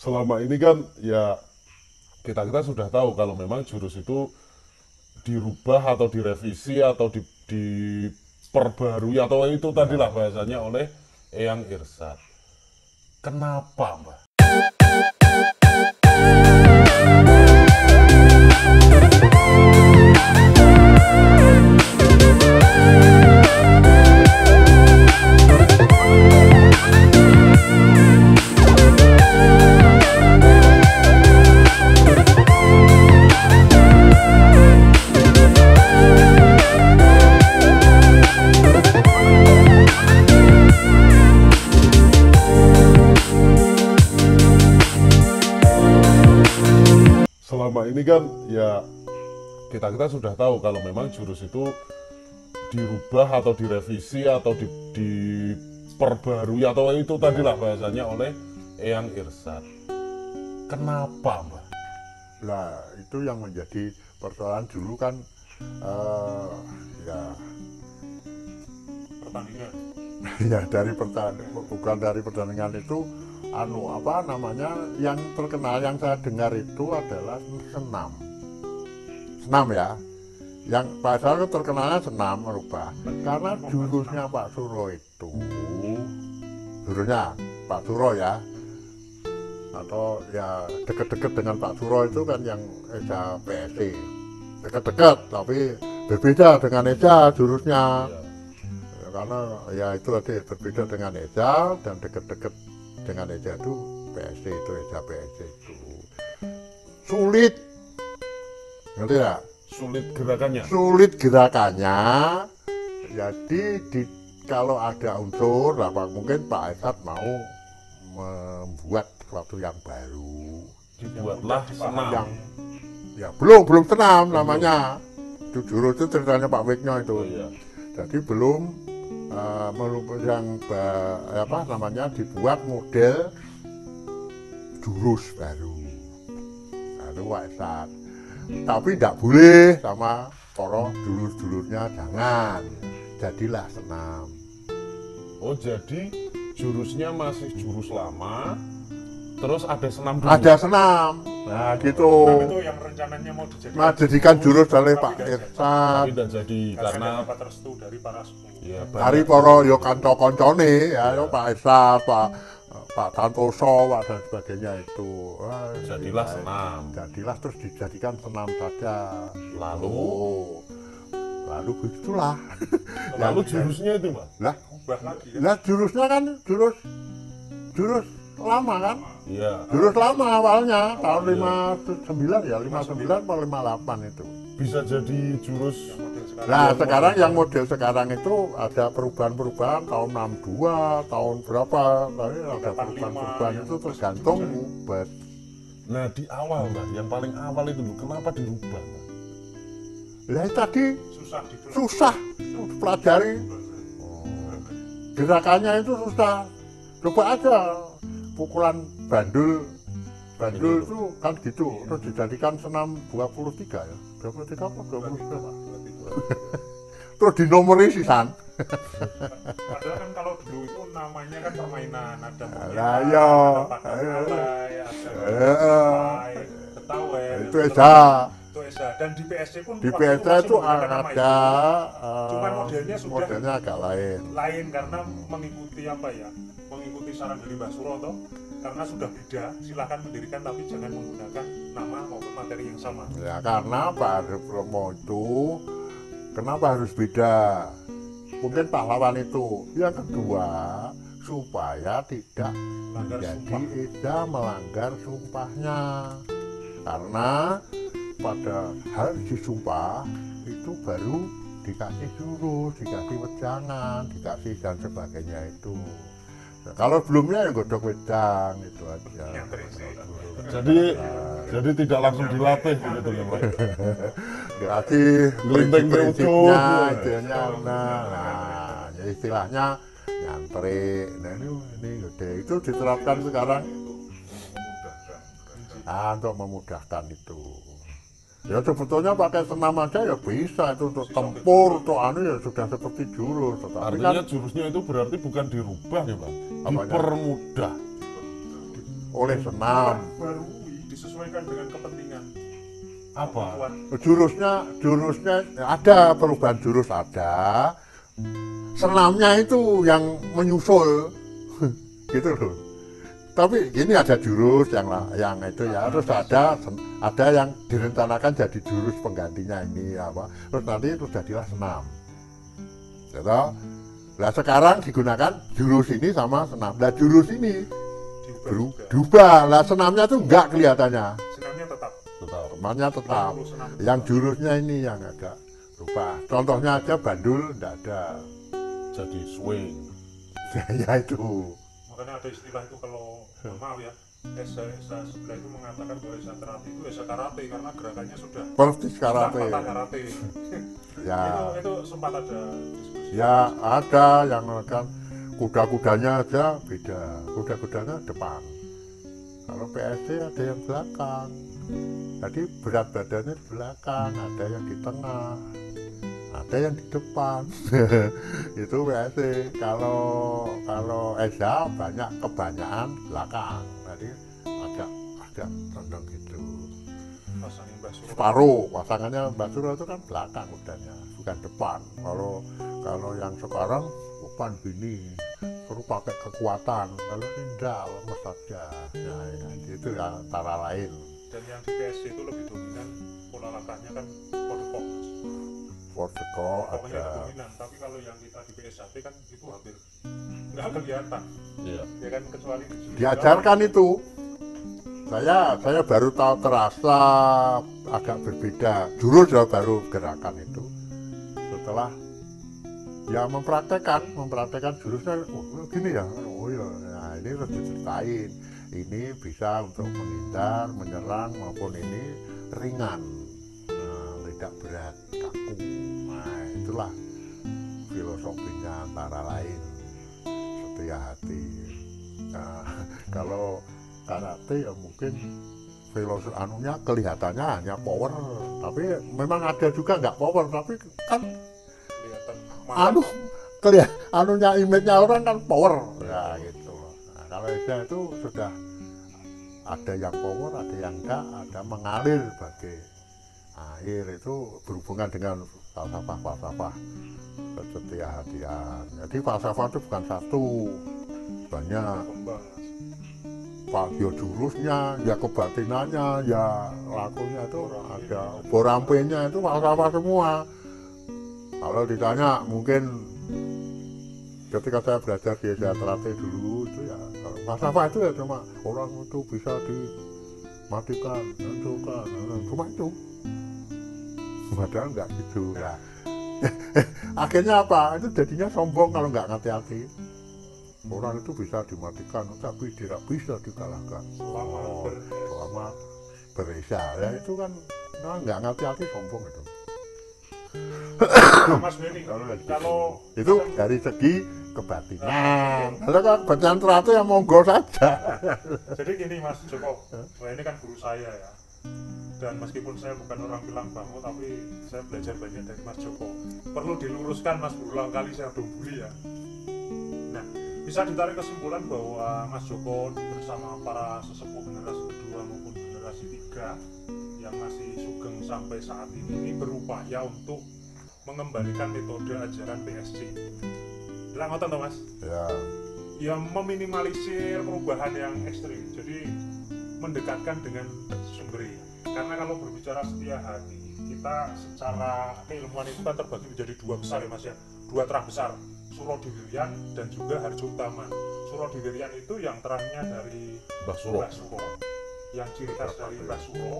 selama ini kan ya kita sudah tahu kalau memang jurus itu dirubah atau direvisi atau diperbarui atau itu tadilah bahasanya oleh Eyang Irsad. Kenapa, Mbak? Selama ini kan ya kita sudah tahu kalau memang jurus itu dirubah atau direvisi atau diperbarui atau itu tadilah bahasanya oleh Eyang Irsad. Kenapa, Mbak? Nah, itu yang menjadi persoalan dulu kan ya pertandingan. ya dari pertandingan, bukan dari pertandingan itu apa namanya, yang terkenal yang saya dengar itu adalah senam ya, yang pasal itu terkenalnya senam merubah karena jurusnya Pak Suro itu, jurusnya Pak Suro ya, atau ya deket-deket dengan Pak Suro itu kan yang Eja PSI, deket-deket tapi berbeda dengan Eja jurusnya ya, karena ya itu tadi berbeda dengan Eja dan deket-deket dengan Eja itu PSI itu Eja PSI itu sulit, ngerti ya? Sulit gerakannya. Jadi kalau ada unsur, apa mungkin Pak Irsad mau membuat sesuatu yang baru. Dibuatlah senam. Yang ya belum senam namanya. Itu jurus itu ceritanya Pak Wiknya itu. Oh, iya. Jadi belum yang apa namanya dibuat model jurus baru. Itu Pak Irsad. Tapi tidak boleh sama para dulur-dulurnya, jangan. Jadilah senam. Oh, jadi jurusnya masih jurus lama, terus ada senam dulu. Ada senam. Nah, gitu. Senam itu yang rencananya mau Dijadikan jurus oleh Pak Irsad. Tapi tidak jadi karena dapat restu dari para sepuh. ya, Dari para yo kanca-kancane ya, yo Pak Irsad, Pak Tantoso, Pak dan sebagainya itu. jadilah senam. Jadilah terus dijadikan senam saja. Lalu begitulah. lalu jurusnya itu, Mbak? Lah, Ubah lagi ya. lah jurusnya kan jurus lama kan? Iya. Jurus lama awalnya tahun Iya. 59 ya, 59 atau 58 itu. Bisa jadi jurus. Model sekarang. Nah, sekarang yang model sekarang itu ada perubahan-perubahan tahun 62, tahun berapa, tapi ada perubahan-perubahan itu tergantung buat. Nah, di awal, Mbak, yang paling awal itu loh, kenapa dirubah, Mbak? Lah tadi Susah susah pelajari, gerakannya itu susah. Coba aja pukulan bandul itu kan gitu, terus dijadikan senam 23 ya, 23 apa 23? Terus dinomori sisan. Padahal kan kalau dulu itu namanya kan permainan, ada Lah, iya. ada ketahuan. Itu Esa. Itu Esa. Dan di PSG pun Di waktu PSC masih itu menggunakan nama ada Cuman modelnya sudah modelnya agak lain. lain karena mengikuti apa ya, mengikuti saran dari Mbak Suro toh, karena sudah beda, silakan mendirikan tapi jangan menggunakan nama maupun materi yang sama. Ya karena Pak Arif Promo itu kenapa harus beda? Mungkin pahlawan itu. Yang kedua, supaya tidak Melanggar menjadi sumpah. Eda melanggar sumpahnya. Karena pada hari disumpah itu baru dikasih jurus, dikasih wejangan, dikasih dan sebagainya itu. Nah, kalau sebelumnya ya godok wedang itu aja. Yang terisi. Jadi tidak langsung dilatih begitu ya, Mbak? Dikasih Gelinteng prinsip-prinsipnya, teucuk. idenya, nah, ya istilahnya nyantri. Nah ini gede itu diterapkan sekarang untuk memudahkan itu. Ya sebetulnya pakai senam aja ya bisa itu untuk tempur, untuk anu ya sudah seperti jurus. Tetapi kan Artinya jurusnya itu berarti bukan dirubah ya, Pak? Apanya? Dipermudah. oleh senam. Baru disesuaikan dengan kepentingan Apa? kemampuan. Jurusnya ada, perubahan jurus ada. Senamnya itu yang menyusul gitu loh. Tapi ini ada jurus yang itu ya, terus ada yang direncanakan jadi jurus penggantinya ini apa. Terus nanti itu jadilah senam. Gitu. Nah sekarang digunakan jurus ini sama senam. Nah jurus ini diubah. Nah senamnya tuh enggak kelihatannya. Senamnya tetap. Senamnya tetap. Senam Yang jurusnya ini yang agak berubah. Contohnya aja bandul enggak ada. Jadi swing. Ya itu. Makanya ada istilah itu kalau maaf ya, Esa sebelah itu mengatakan bahwa Esa Karate itu Esa Karate karena gerakannya sudah Persis karate. Mata karate. Ya. Itu sempat ada diskusi. Ya ada yang kan kuda-kudanya aja beda. Kuda-kudanya depan. Kalau PSC ada yang belakang. Jadi berat badannya di belakang, ada yang di tengah, ada yang di depan. Itu PSC. Kalau Esa kebanyakan belakang. Jadi agak condong gitu. Pasangin Mbak Suro. Separuh pasangannya Mbak Suro itu kan belakang kudanya, bukan depan. Kalau yang sekarang depan gini, suruh pakai kekuatan. Kalau tidak, lemes saja. Nah, itu ya antara lain. Dan yang di PSG itu lebih dominan pola langkahnya kan kode kok. Forteko Pokoknya ada. dominan. Tapi kalau yang kita di PSHP kan itu hampir nggak kelihatan. Iya. Ya kan kecuali di judo. Diajarkan itu. Saya baru tahu terasa agak berbeda. Jurus ya baru gerakan itu. Setelah ya mempraktekkan jurusnya gini ya. Oh ya, nah ini harus diceritain. Ini bisa untuk menghindar, menyerang maupun ini ringan, nah, tidak berat, kaku. Nah itulah filosofinya antara lain setia hati. Nah, kalau karate ya mungkin filosofi anunya kelihatannya hanya power, tapi memang ada juga nggak power, tapi kan kelihatan anunya image-nya orang kan power ya gitu. Nah, kalau Esa itu sudah ada yang power, ada yang enggak, ada mengalir sebagai air, itu berhubungan dengan falsafah kesetiahatian. Jadi falsafah itu bukan satu, banyak. berkembang. Ya jurusnya, ya kebatinannya, ya lakunya itu ada borampenya itu falsafah semua. Kalau ditanya mungkin ketika saya belajar di Esa Karate dulu itu ya falsafah itu ya cuma orang itu bisa dimatikan, hancurkan, cuma itu. Padahal nggak gitu ya. Akhirnya apa? Itu jadinya sombong kalau nggak hati-hati. Orang itu bisa dimatikan, tapi tidak bisa dikalahkan. Selama beresah, ya itu kan nggak hati-hati sombong itu. Mas Benny, kalau Itu dari segi kebatinan. Kalau kan bacaan teratur yang monggo saja. jadi gini Mas Joko, wah ini kan guru saya ya. Dan meskipun saya bukan orang Pilang Bango, tapi saya belajar banyak dari Mas Joko. Perlu diluruskan Mas, berulang kali saya donguli ya. Nah, bisa ditarik kesimpulan bahwa Mas Joko bersama para sesepuh generasi kedua maupun generasi tiga yang masih sugeng sampai saat ini berupaya untuk mengembalikan metode ajaran PSG. Bilang ngoten toh Mas? Ya, Yang meminimalisir perubahan yang ekstrim, jadi mendekatkan dengan sumber. Karena kalau berbicara setia hati, kita secara keilmuan itu kan terbagi menjadi dua besar ya Mas ya, dua terah besar, Suro Diwiryan dan juga Harjo Utama. Suro Diwiryan itu yang terangnya dari Mbah Suro. Mbah Suro, yang ciri khas dari Mbah Suro,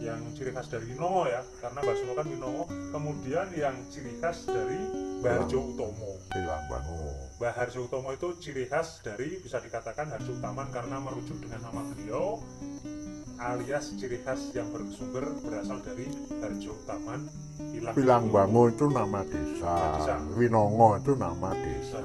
yang ciri khas dari Winongo ya, karena Mbah Suro kan Winongo. Kemudian yang ciri khas dari Mbah Harjo Utomo. Pilang Bango. Mbah Harjo Utomo itu ciri khas dari, bisa dikatakan Harjo Utaman karena merujuk dengan nama beliau, alias ciri khas yang bersumber berasal dari Harjo Utaman Pilang Bango itu nama desa. Winongo itu nama desa.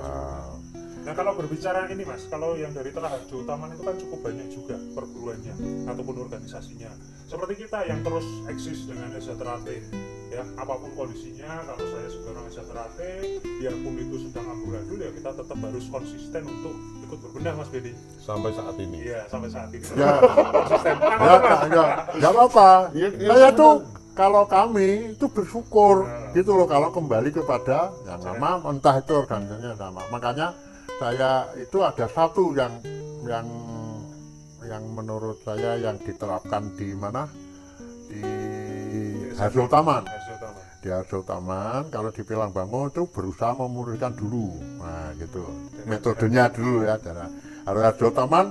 Nah kalau berbicara ini Mas, kalau yang dari Telah Harjo Utaman itu kan cukup banyak juga perguruannya ataupun organisasinya. Seperti kita yang terus eksis dengan Esa Karate, ya apapun kondisinya, kalau saya sekarang Esa Karate, biarpun itu sedang amburadul ya kita tetap harus konsisten untuk ikut berbenah Mas Bedi. sampai saat ini. Iya, sampai saat ini. Ya, Konsisten. ya apa. Ya, ya, Saya bener. tuh kalau kami itu bersyukur Nah. gitu loh kalau kembali kepada yang nama entah itu organisasinya sama. Makanya saya itu ada satu yang menurut saya yang diterapkan di mana di Hasil Taman. Hasil Taman. Di Hasil Taman kalau di Pilang Bangun itu berusaha memulihkan dulu. Nah gitu. Metodenya dulu ya. Harus Hasil Taman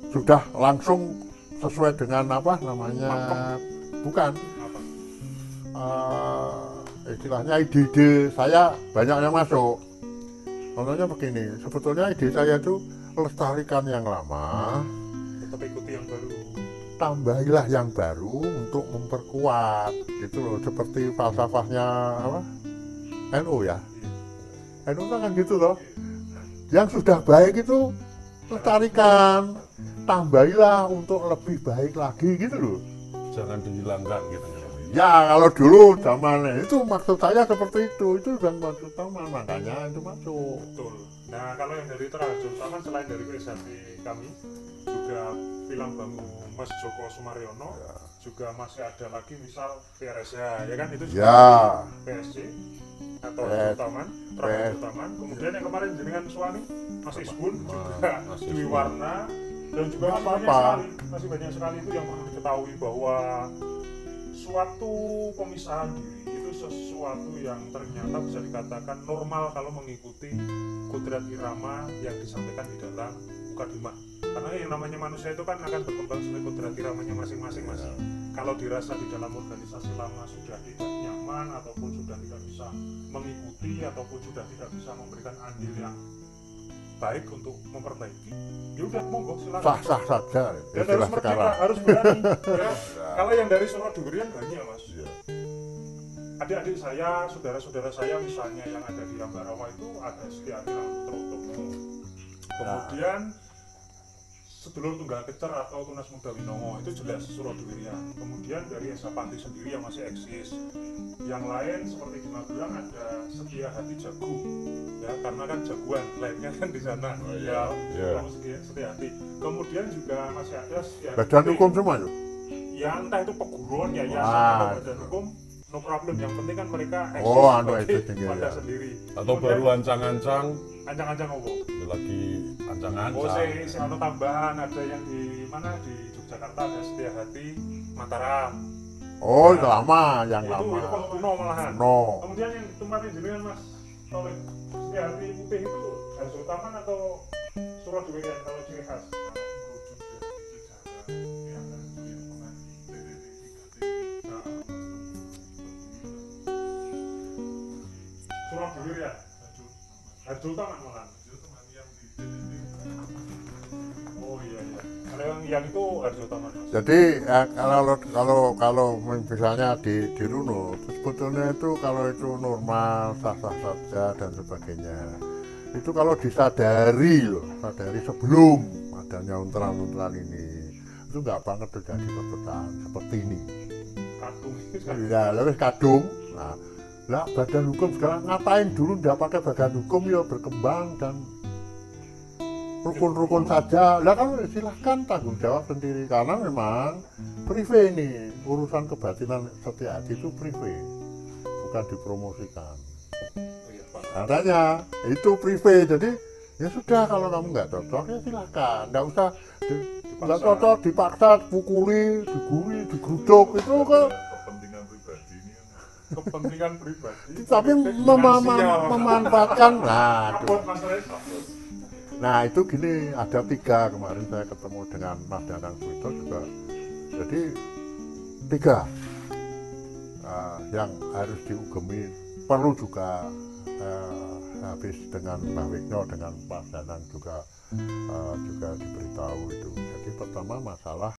sudah langsung sesuai dengan apa namanya, bukan Apa? istilahnya ide-ide saya banyak yang masuk. Contohnya begini, sebetulnya ide saya itu lestarikan yang lama, Tetap ikuti yang baru. tambahilah yang baru untuk memperkuat gitu loh, seperti falsafahnya apa NU ya. NU kan gitu loh, yang sudah baik itu lestarikan, tambahilah untuk lebih baik lagi gitu loh. Jangan dihilangkan gitu. Ya kalau dulu zamannya itu maksud saya seperti itu bukan maksud taman, makanya itu masuk. Betul. Nah, kalau yang dari Terajun Taman selain dari PSHT kami juga Pilang Bangun Mas Joko Sumaryono, juga masih ada lagi misal PRSH ya kan, itu juga Ya. PSG atau PS. Raja Taman, Raja PS. Taman. Kemudian yang kemarin jenengan Suwani, Mas Isbun juga Mas Dwi Isbun. Warna, dan juga Nggak masih banyak apa-apa. sekali, masih banyak sekali itu yang perlu diketahui bahwa suatu pemisahan diri itu sesuatu yang ternyata bisa dikatakan normal kalau mengikuti kodrat irama yang disampaikan di dalam Mukadimah. Karena yang namanya manusia itu kan akan berkembang sesuai kodrat iramanya masing-masing, Mas. Kalau dirasa di dalam organisasi lama sudah tidak nyaman ataupun sudah tidak bisa mengikuti ataupun sudah tidak bisa memberikan andil yang baik untuk memperbaiki, ya udah monggo silakan. Sah-sah saja Dan istilah sekarang. harus berani. Ya. Kalau yang dari Solo Durian banyak, Mas. Iya. Adik-adik saya, saudara-saudara saya misalnya yang ada di Ambarawa itu ada Setiati Ramputrotomo. Kemudian sedulur Tunggal Kecer atau Tunas Muda Winongo itu jelas Surodurian. Kemudian dari Esa Panti sendiri yang masih eksis. Yang lain seperti di Magelang ada Setia Hati Jagu, ya karena kan jagoan lainnya kan di sana. Oh, iya. Iya. Kamu Setia Hati. Kemudian juga masih ada Setia Hati Badan Putih. hukum semua itu. Ya entah itu peguruan, yayasan Wah, atau badan itu. hukum, no problem. Yang penting kan mereka eksis Oh, anu sebagai eksis sendiri, wadah ya. sendiri. Atau baru ancang-ancang, ancang-ancang apa? ini lagi Oh, ancang-ancang. si anu tambahan ada yang di mana di Yogyakarta ada Setia Hati Mataram. Oh, itu lama, yang Itu lama. kuno malahan. No. Kemudian yang kemarin jenengan Mas Tolik, Setia Hati Putih itu Hasil Taman atau Surodurian kalau ciri khas? Surodurian, Hasil Taman malahan. Oh iya iya. Kalau yang itu Hasil Taman. Mas. Jadi kalau misalnya di runut, sebetulnya itu kalau itu normal, sah-sah saja dan sebagainya. Itu kalau disadari loh, sadari sebelum adanya unteran-unteran ini, itu nggak banget terjadi perpecahan seperti ini. Kadung. Ya, lebih kadung. Nah, lah badan hukum sekarang ngapain dulu nggak pakai badan hukum ya berkembang dan rukun-rukun saja. Lah kan silahkan tanggung jawab sendiri karena memang prive ini urusan kebatinan Setia Hati itu prive, bukan dipromosikan. Oh iya Pak. Katanya itu prive, jadi ya sudah kalau kamu nggak cocok ya silahkan, nggak usah nggak cocok dipaksa, pukuli, diguri, digeruduk itu kan. Kepentingan pribadi. Tapi memanfaatkan nah, Apot masalahnya apot. nah itu gini, ada 3 kemarin saya ketemu dengan Mas Danang Suwito juga, jadi 3 yang harus diugemi, perlu juga habis dengan Pak Wigno dengan Pak Danang juga diberitahu itu. Jadi pertama masalah